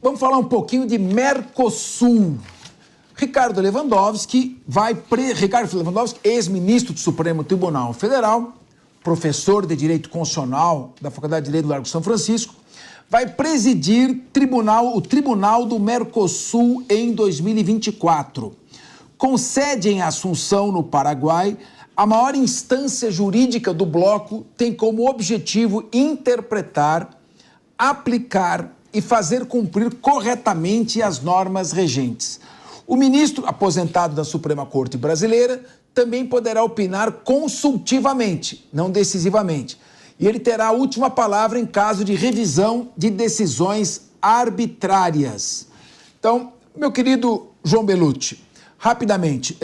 Vamos falar um pouquinho de Mercosul. Ricardo Lewandowski, ex-ministro do Supremo Tribunal Federal, professor de Direito Constitucional da Faculdade de Direito do Largo São Francisco, vai presidir o Tribunal do Mercosul em 2024. Com sede em Assunção, no Paraguai, a maior instância jurídica do bloco tem como objetivo interpretar, aplicar e fazer cumprir corretamente as normas regentes. O ministro aposentado da Suprema Corte Brasileira também poderá opinar consultivamente, não decisivamente. E ele terá a última palavra em caso de revisão de decisões arbitrárias. Então, meu querido João Belutti, rapidamente,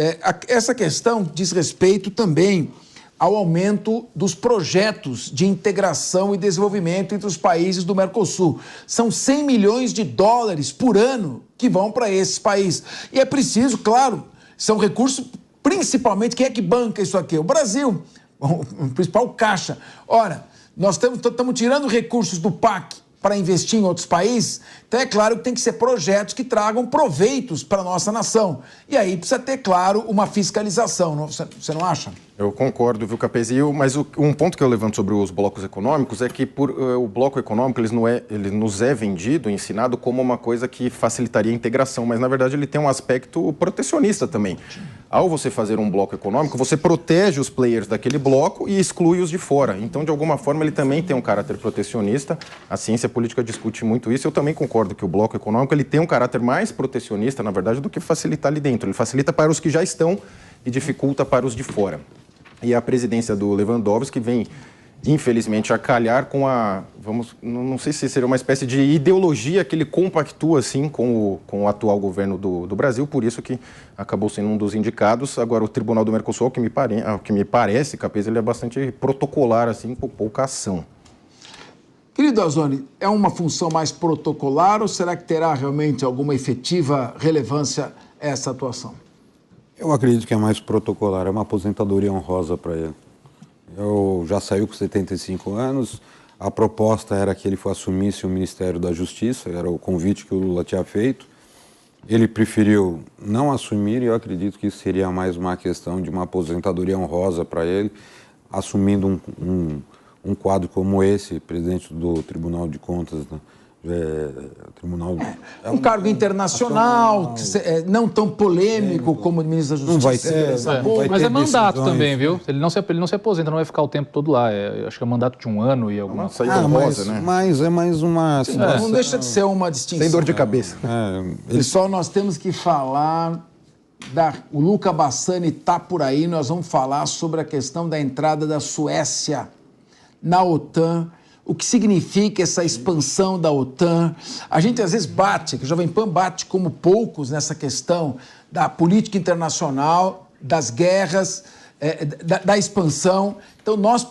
essa questão diz respeito também ao aumento dos projetos de integração e desenvolvimento entre os países do Mercosul. São 100 milhões de dólares por ano que vão para esses países. E é preciso, claro, são recursos, principalmente, quem é que banca isso aqui? O Brasil, o principal caixa. Ora, nós estamos tirando recursos do PAC para investir em outros países, então é claro que tem que ser projetos que tragam proveitos para a nossa nação. E aí precisa ter, claro, uma fiscalização, não, você não acha? Eu concordo, viu, Capesi? Mas um ponto que eu levanto sobre os blocos econômicos é que o bloco econômico ele nos é vendido, ensinado como uma coisa que facilitaria a integração, mas na verdade ele tem um aspecto protecionista também. Ao você fazer um bloco econômico, você protege os players daquele bloco e exclui os de fora. Então, de alguma forma, ele também tem um caráter protecionista. A ciência política discute muito isso. Eu também concordo que o bloco econômico ele tem um caráter mais protecionista, na verdade, do que facilitar ali dentro. Ele facilita para os que já estão e dificulta para os de fora. E a presidência do Lewandowski vem, infelizmente, a calhar com não sei se seria uma espécie de ideologia que ele compactua, assim, com o atual governo do Brasil, por isso que acabou sendo um dos indicados. Agora, o Tribunal do Mercosul, que me parece, Capes, ele é bastante protocolar, assim, com pouca ação. Querido Azoni, é uma função mais protocolar ou será que terá realmente alguma efetiva relevância essa atuação? Eu acredito que é mais protocolar, é uma aposentadoria honrosa para ele. Eu já saiu com 75 anos, a proposta era que ele assumisse o Ministério da Justiça, era o convite que o Lula tinha feito. Ele preferiu não assumir e eu acredito que isso seria mais uma questão de uma aposentadoria honrosa para ele, assumindo um quadro como esse, presidente do Tribunal de Contas, né? Um cargo internacional, não tão polêmico como o ministro da Justiça. Não vai ter, mas é mandato também, viu? Ele não se aposenta, não vai ficar o tempo todo lá. Acho que é mandato de 1 ano e alguma coisa. Mas é mais uma situação. Não deixa de ser uma distinção. Sem dor de cabeça. Pessoal, nós temos que falar o Luca Bassani está por aí, nós vamos falar sobre a questão da entrada da Suécia na OTAN, o que significa essa expansão da OTAN. A gente às vezes que o Jovem Pan bate como poucos nessa questão da política internacional, das guerras, da expansão. Então nós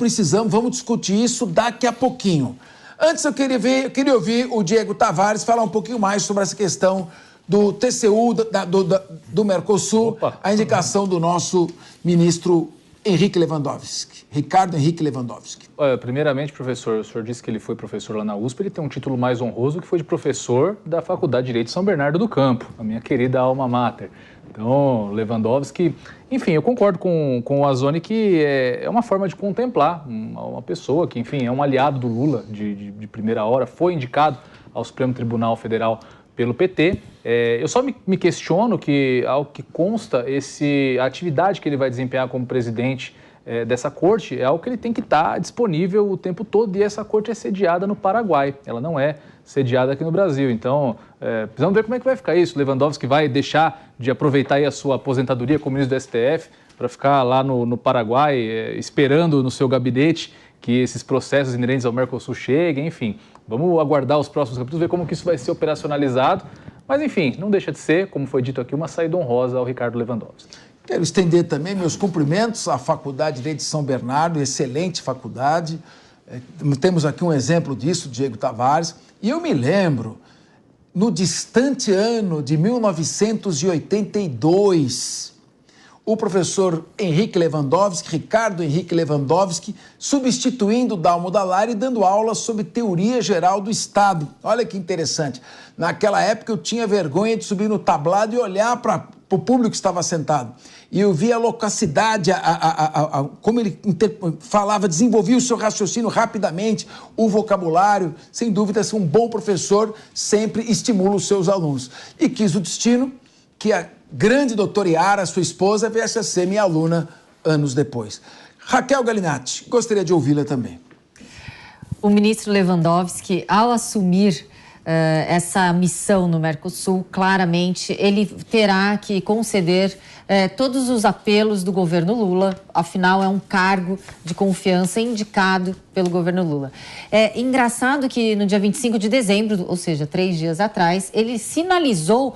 vamos discutir isso daqui a pouquinho. Antes eu queria ouvir o Diego Tavares falar um pouquinho mais sobre essa questão do TCU, do Mercosul, a indicação do nosso ministro Henrique Lewandowski, Ricardo Henrique Lewandowski. Primeiramente, professor, o senhor disse que ele foi professor lá na USP, ele tem um título mais honroso que foi de professor da Faculdade de Direito de São Bernardo do Campo, a minha querida alma mater. Então, Lewandowski, enfim, eu concordo com o Azoni que é uma forma de contemplar uma pessoa que, enfim, é um aliado do Lula de primeira hora, foi indicado ao Supremo Tribunal Federal pelo PT. Eu só me questiono que, ao que consta, a atividade que ele vai desempenhar como presidente dessa corte é algo que ele tem que estar disponível o tempo todo, e essa corte é sediada no Paraguai, ela não é sediada aqui no Brasil. Então, precisamos ver como é que vai ficar isso. Lewandowski vai deixar de aproveitar aí a sua aposentadoria como ministro do STF para ficar lá no Paraguai, esperando no seu gabinete que esses processos inerentes ao Mercosul cheguem, enfim. Vamos aguardar os próximos capítulos, ver como que isso vai ser operacionalizado. Mas, enfim, não deixa de ser, como foi dito aqui, uma saída honrosa ao Ricardo Lewandowski. Quero estender também meus cumprimentos à Faculdade de Direito de São Bernardo, excelente faculdade. Temos aqui um exemplo disso, Diego Tavares. E eu me lembro, no distante ano de 1982, o professor Henrique Lewandowski, Ricardo Henrique Lewandowski, substituindo Dalmo Dall'Are e dando aula sobre teoria geral do Estado. Olha que interessante. Naquela época eu tinha vergonha de subir no tablado e olhar para o público que estava sentado. E eu via a loquacidade, como ele falava, desenvolvia o seu raciocínio rapidamente, o vocabulário. Sem dúvida, ser um bom professor sempre estimula os seus alunos. E quis o destino que a grande doutora Yara, sua esposa, viesse a ser minha aluna anos depois. Raquel Galinatti, gostaria de ouvi-la também. O ministro Lewandowski, ao assumir essa missão no Mercosul, claramente ele terá que conceder todos os apelos do governo Lula, afinal é um cargo de confiança indicado pelo governo Lula. É engraçado que no dia 25 de dezembro, ou seja, 3 dias atrás, ele sinalizou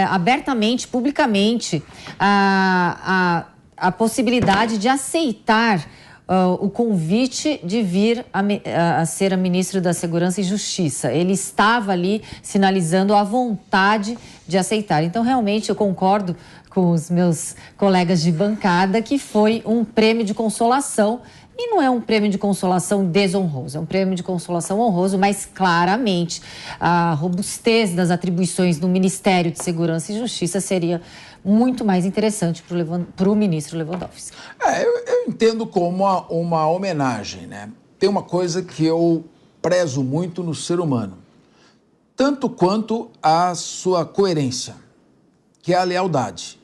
abertamente, publicamente, a possibilidade de aceitar o convite de vir a ser a ministra da Segurança e Justiça. Ele estava ali sinalizando a vontade de aceitar. Então, realmente, eu concordo com os meus colegas de bancada que foi um prêmio de consolação. E não é um prêmio de consolação desonroso, é um prêmio de consolação honroso, mas claramente a robustez das atribuições do Ministério de Segurança e Justiça seria muito mais interessante para o ministro Lewandowski. Eu entendo como uma homenagem, né? Tem uma coisa que eu prezo muito no ser humano, tanto quanto a sua coerência, que é a lealdade.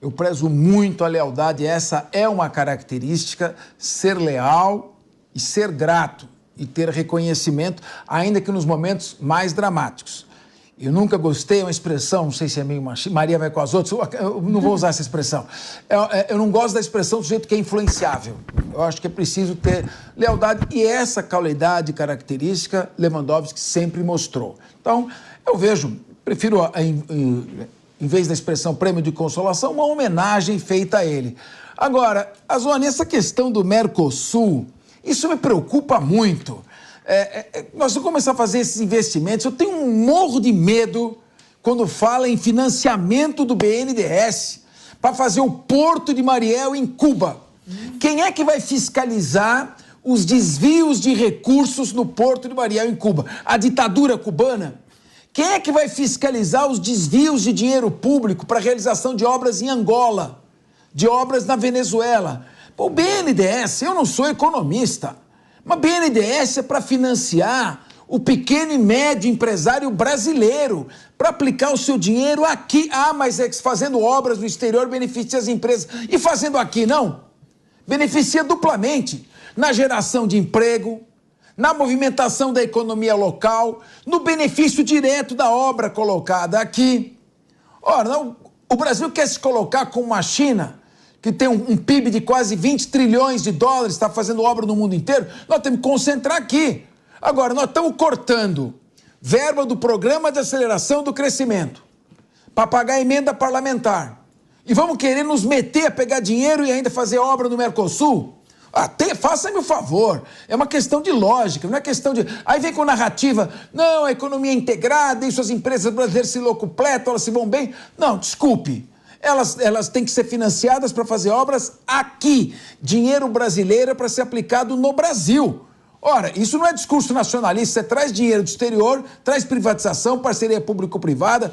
Eu prezo muito a lealdade, essa é uma característica, ser leal e ser grato e ter reconhecimento, ainda que nos momentos mais dramáticos. Eu nunca gostei, é uma expressão, não sei se é meio machista, Maria vai com as outras, eu não vou usar essa expressão. Eu não gosto da expressão do sujeito que é influenciável. Eu acho que é preciso ter lealdade e essa qualidade característica Lewandowski sempre mostrou. Então, eu prefiro, em vez da expressão prêmio de consolação, uma homenagem feita a ele. Agora, Azoni, essa questão do Mercosul, isso me preocupa muito. Nós vamos começar a fazer esses investimentos. Eu tenho um morro de medo quando fala em financiamento do BNDES para fazer o Porto de Mariel em Cuba. Quem é que vai fiscalizar os desvios de recursos no Porto de Mariel em Cuba? A ditadura cubana? Quem é que vai fiscalizar os desvios de dinheiro público para a realização de obras em Angola, de obras na Venezuela? O BNDES, eu não sou economista, mas BNDES é para financiar o pequeno e médio empresário brasileiro, para aplicar o seu dinheiro aqui. Mas é que fazendo obras no exterior beneficia as empresas. E fazendo aqui, não? Beneficia duplamente na geração de emprego, na movimentação da economia local, no benefício direto da obra colocada aqui. Ora, o Brasil quer se colocar como uma China, que tem um PIB de quase 20 trilhões de dólares, está fazendo obra no mundo inteiro. Nós temos que concentrar aqui. Agora, nós estamos cortando verba do Programa de Aceleração do Crescimento para pagar emenda parlamentar. E vamos querer nos meter a pegar dinheiro e ainda fazer obra no Mercosul? Faça-me o favor, é uma questão de lógica, não é questão de... Aí vem com narrativa, não, a economia é integrada, isso as empresas brasileiras se locupletam, elas se vão bem. Não, desculpe, elas têm que ser financiadas para fazer obras aqui. Dinheiro brasileiro é para ser aplicado no Brasil. Ora, isso não é discurso nacionalista, você traz dinheiro do exterior, traz privatização, parceria público-privada,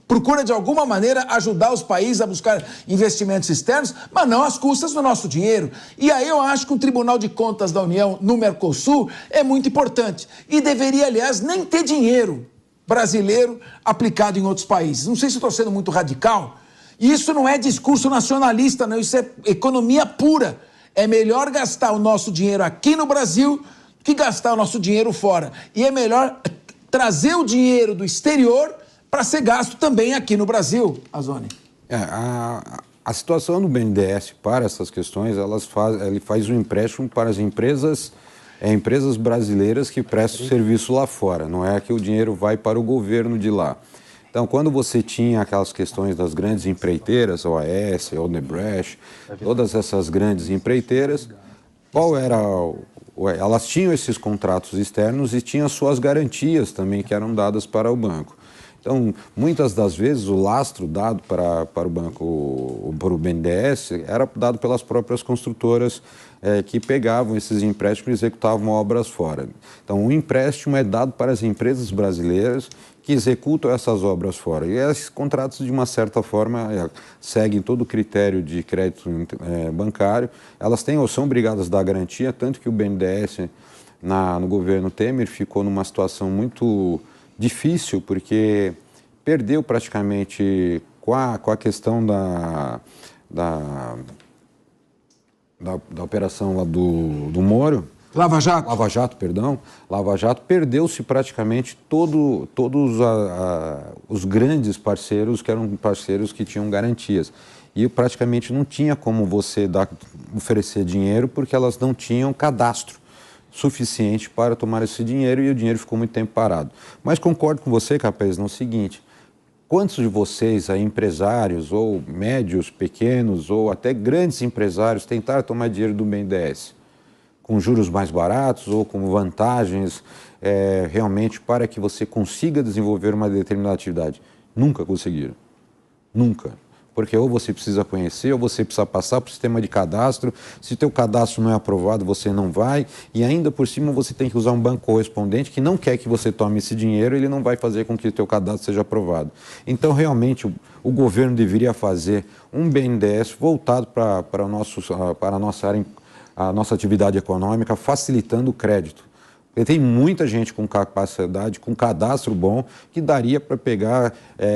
procura de alguma maneira ajudar os países a buscar investimentos externos, mas não às custas do nosso dinheiro. E aí eu acho que o Tribunal de Contas da União no Mercosul é muito importante. E deveria, aliás, nem ter dinheiro brasileiro aplicado em outros países. Não sei se estou sendo muito radical. Isso não é discurso nacionalista, não. Isso é economia pura. É melhor gastar o nosso dinheiro aqui no Brasil que gastar o nosso dinheiro fora. E é melhor trazer o dinheiro do exterior para ser gasto também aqui no Brasil, Azoni. A situação do BNDES para essas questões, ele faz um empréstimo para as empresas brasileiras que prestam serviço lá fora, não é que o dinheiro vai para o governo de lá. Então, quando você tinha aquelas questões das grandes empreiteiras, OAS, Odebrecht, todas essas grandes empreiteiras, elas tinham esses contratos externos e tinham suas garantias também que eram dadas para o banco. Então, muitas das vezes, o lastro dado para o banco, para o BNDES, era dado pelas próprias construtoras que pegavam esses empréstimos e executavam obras fora. Então, o empréstimo é dado para as empresas brasileiras que executam essas obras fora. E esses contratos, de uma certa forma, seguem todo o critério de crédito bancário. Elas têm ou são obrigadas a dar garantia, tanto que o BNDES, no governo Temer, ficou numa situação muito difícil, porque perdeu praticamente com a questão da operação lá do Moro. Lava Jato. Lava Jato, perdeu-se praticamente todos os grandes parceiros, que eram parceiros que tinham garantias. E praticamente não tinha como você oferecer dinheiro, porque elas não tinham cadastro suficiente para tomar esse dinheiro, e o dinheiro ficou muito tempo parado. Mas concordo com você, Capês, no seguinte: quantos de vocês, empresários, ou médios, pequenos, ou até grandes empresários, tentaram tomar dinheiro do BNDES? Com juros mais baratos ou com vantagens realmente para que você consiga desenvolver uma determinada atividade? Nunca conseguiram. Nunca. Porque ou você precisa conhecer, ou você precisa passar para o sistema de cadastro. Se o teu cadastro não é aprovado, você não vai. E ainda por cima você tem que usar um banco correspondente que não quer que você tome esse dinheiro, ele não vai fazer com que o teu cadastro seja aprovado. Então, realmente, o governo deveria fazer um BNDES voltado para a nossa atividade econômica, facilitando o crédito. Porque tem muita gente com capacidade, com cadastro bom, que daria para pegar,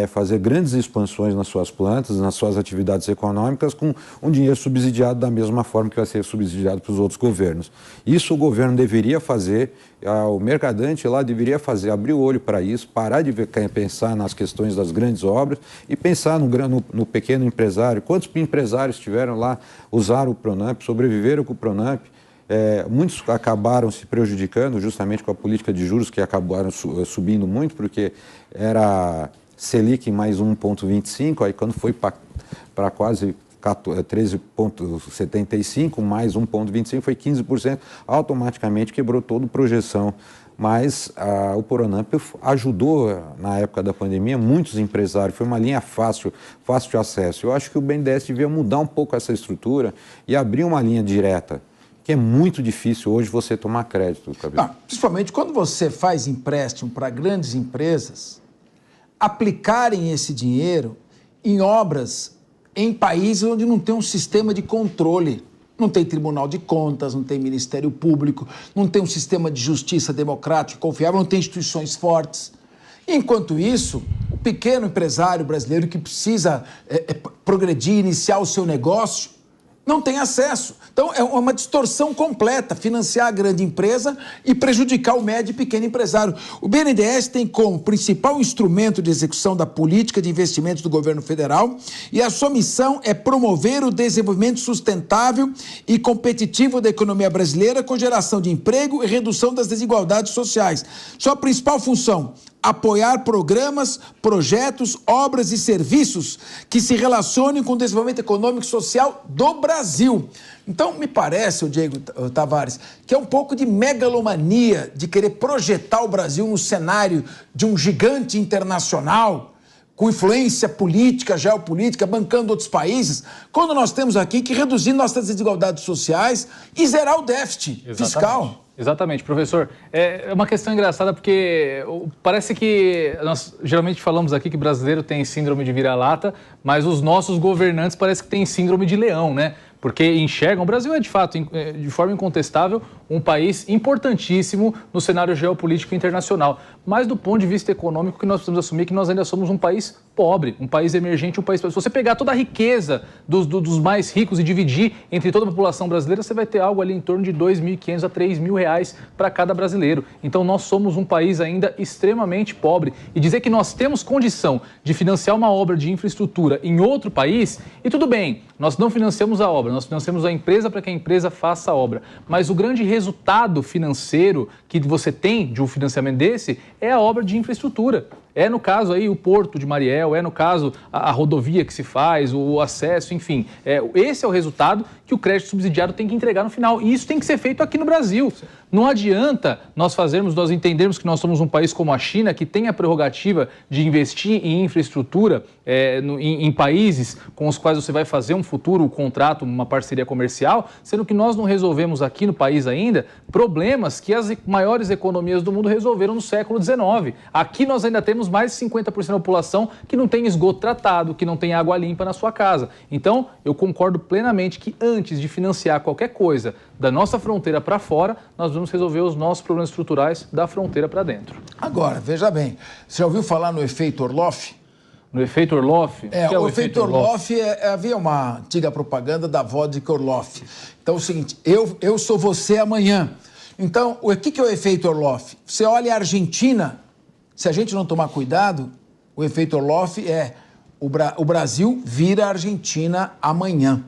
fazer grandes expansões nas suas plantas, nas suas atividades econômicas, com um dinheiro subsidiado da mesma forma que vai ser subsidiado para os outros governos. Isso o governo deveria fazer, o mercadante lá deveria fazer, abrir o olho para isso, parar de pensar nas questões das grandes obras e pensar no pequeno empresário. Quantos empresários tiveram lá, usaram o Pronamp, sobreviveram com o Pronamp? Muitos acabaram se prejudicando justamente com a política de juros, que acabaram subindo muito, porque era Selic mais 1,25, aí quando foi para quase 13,75, mais 1,25, foi 15%, automaticamente quebrou toda a projeção. Mas o Pronamp ajudou, na época da pandemia, muitos empresários, foi uma linha fácil de acesso. Eu acho que o BNDES devia mudar um pouco essa estrutura e abrir uma linha direta, que é muito difícil hoje você tomar crédito. Principalmente quando você faz empréstimo para grandes empresas aplicarem esse dinheiro em obras em países onde não tem um sistema de controle. Não tem Tribunal de Contas, não tem Ministério Público, não tem um sistema de justiça democrático e confiável, não tem instituições fortes. Enquanto isso, o pequeno empresário brasileiro que precisa progredir, iniciar o seu negócio, não tem acesso. Então, é uma distorção completa financiar a grande empresa e prejudicar o médio e pequeno empresário. O BNDES tem como principal instrumento de execução da política de investimentos do governo federal, e a sua missão é promover o desenvolvimento sustentável e competitivo da economia brasileira com geração de emprego e redução das desigualdades sociais. Sua principal função: apoiar programas, projetos, obras e serviços que se relacionem com o desenvolvimento econômico e social do Brasil. Então, me parece, Diego Tavares, que é um pouco de megalomania de querer projetar o Brasil no cenário de um gigante internacional, com influência política, geopolítica, bancando outros países, quando nós temos aqui que reduzir nossas desigualdades sociais e zerar o déficit fiscal. Exatamente, professor. É uma questão engraçada porque parece que nós geralmente falamos aqui que brasileiro tem síndrome de vira-lata, mas os nossos governantes parece que têm síndrome de leão, né? Porque enxergam, o Brasil é de fato, de forma incontestável, um país importantíssimo no cenário geopolítico internacional. Mas do ponto de vista econômico, que nós precisamos assumir que nós ainda somos um país pobre, um país emergente, um país... Se você pegar toda a riqueza dos mais ricos e dividir entre toda a população brasileira, você vai ter algo ali em torno de R$ 2.500 a R$ 3.000 para cada brasileiro. Então nós somos um país ainda extremamente pobre. E dizer que nós temos condição de financiar uma obra de infraestrutura em outro país, e tudo bem, nós não financiamos a obra, nós financiamos a empresa para que a empresa faça a obra. Mas o grande resultado financeiro que você tem de um financiamento desse é a obra de infraestrutura. É no caso aí o Porto de Mariel, é no caso a rodovia que se faz, o acesso, enfim. Esse é o resultado que o crédito subsidiado tem que entregar no final. E isso tem que ser feito aqui no Brasil. Não adianta nós entendermos que nós somos um país como a China, que tem a prerrogativa de investir em infraestrutura em países com os quais você vai fazer um futuro contrato, uma parceria comercial, sendo que nós não resolvemos aqui no país ainda problemas que as maiores economias do mundo resolveram no século XIX. Aqui nós ainda temos mais de 50% da população que não tem esgoto tratado, que não tem água limpa na sua casa. Então, eu concordo plenamente que antes de financiar qualquer coisa da nossa fronteira para fora, nós vamos resolver os nossos problemas estruturais da fronteira para dentro. Agora, veja bem, você já ouviu falar no efeito Orloff? No efeito Orloff? O efeito Orloff havia uma antiga propaganda da vodka Orloff. Então é o seguinte, eu sou você amanhã. Então, o que é o efeito Orloff? Você olha a Argentina, se a gente não tomar cuidado, o efeito Orloff é o Brasil vira a Argentina amanhã.